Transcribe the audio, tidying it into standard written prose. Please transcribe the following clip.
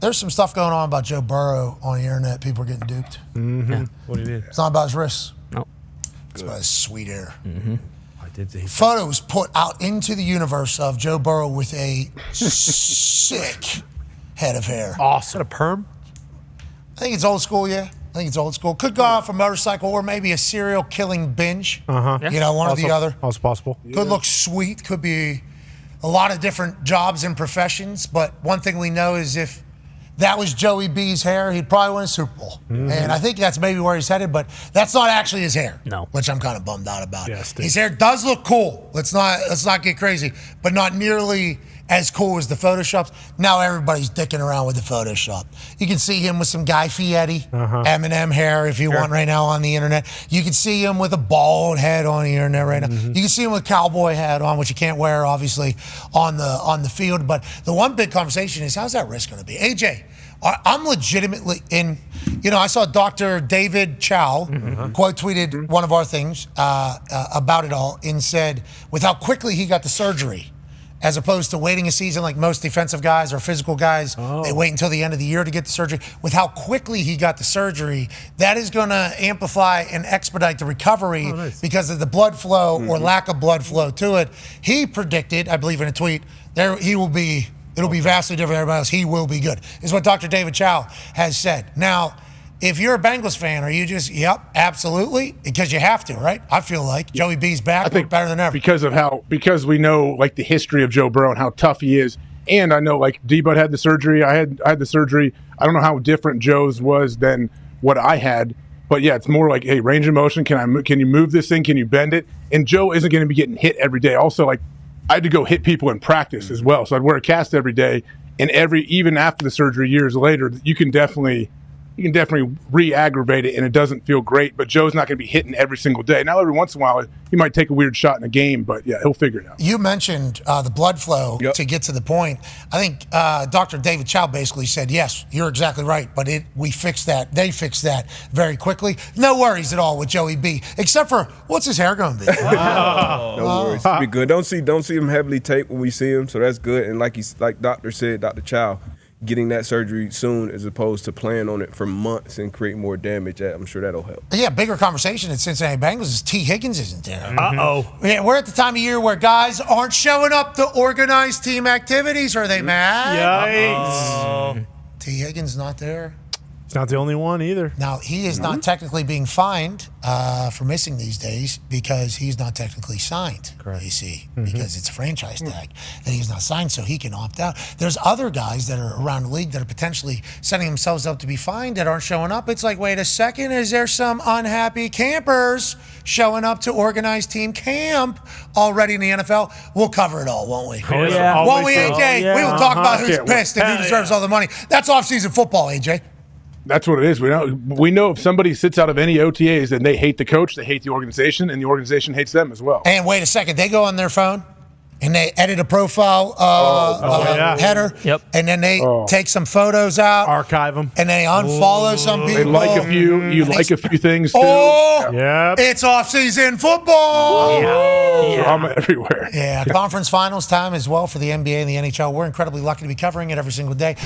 there's some stuff going on about Joe Burrow on the internet. People are getting duped. Mm-hmm. Yeah. What do you mean? It's not about his wrists. No. It's about his sweet hair. Mm-hmm. I did see photos put out into the universe of Joe Burrow with a sick head of hair. Awesome. Is that a perm? I think it's old school, yeah. I think it's old school. Could go off a motorcycle or maybe a serial killing binge. Yeah. You know, one or the other. Also possible. Could look sweet. Could be a lot of different jobs and professions. But one thing we know is if that was Joey B's hair, he'd probably win a Super Bowl. Mm-hmm. And I think that's maybe where he's headed, but that's not actually his hair. No. Which I'm kind of bummed out about. Yeah, his hair does look cool. Let's not get crazy, but not nearly as cool as the Photoshops. Now everybody's dicking around with the Photoshop. You can see him with some Guy Fieri, Eminem hair if you want right now on the internet. You can see him with a bald head on the internet right now. You can see him with a cowboy hat on, which you can't wear obviously on the field. But the one big conversation is, how's that wrist going to be? AJ, I'm legitimately in, I saw Dr. David Chow quote tweeted one of our things about it all and said with how quickly he got the surgery, as opposed to waiting a season like most defensive guys or physical guys, they wait until the end of the year to get the surgery. With how quickly he got the surgery, that is going to amplify and expedite the recovery because of the blood flow or lack of blood flow to it. He predicted, I believe in a tweet, it'll be vastly different than everybody else. He will be good, is what Dr. David Chow has said. Now, if you're a Bengals fan, are you just, absolutely? Because you have to, right? I feel like Joey B's back. I think better than ever. Because we know like the history of Joe Burrow and how tough he is. And I know like D-Bud had the surgery. I had the surgery. I don't know how different Joe's was than what I had. But yeah, it's more like, hey, range of motion. Can you move this thing? Can you bend it? And Joe isn't going to be getting hit every day. Also, like, I had to go hit people in practice as well. So I'd wear a cast every day. And even after the surgery years later, you can definitely re-aggravate it, and it doesn't feel great. But Joe's not going to be hitting every single day. Now, every once in a while, he might take a weird shot in a game, but yeah, he'll figure it out. You mentioned the blood flow to get to the point. I think Dr. David Chow basically said, yes, you're exactly right, but we fixed that. They fixed that very quickly. No worries at all with Joey B, except for what's his hair going to be? No worries. It'll be good. Don't see him heavily taped when we see him, so that's good. And like Dr. Chow, getting that surgery soon as opposed to playing on it for months and create more damage. I'm sure that'll help. Yeah, bigger conversation at Cincinnati Bengals is T. Higgins isn't there. Uh-oh. Yeah, we're at the time of year where guys aren't showing up to organized team activities. Are they mad? Yikes. T. Higgins not there. It's not the only one either. Now, he is not technically being fined for missing these days because he's not technically signed, you see, because it's a franchise tag that he's not signed, so he can opt out. There's other guys that are around the league that are potentially setting themselves up to be fined that aren't showing up. It's like, wait a second, is there some unhappy campers showing up to organized team camp already in the NFL? We'll cover it all, won't we? Oh, yeah. Won't we, AJ? Yeah. We will talk about who's pissed and who deserves all the money. That's off-season football, AJ. That's what it is. We know if somebody sits out of any OTAs, then they hate the coach, they hate the organization, and the organization hates them as well. And wait a second, they go on their phone and they edit a profile header, and then they take some photos out, archive them, and they unfollow some people. They like a few. You like a few things too. It's off-season football. Drama everywhere. Yeah, conference finals time as well for the NBA and the NHL. We're incredibly lucky to be covering it every single day.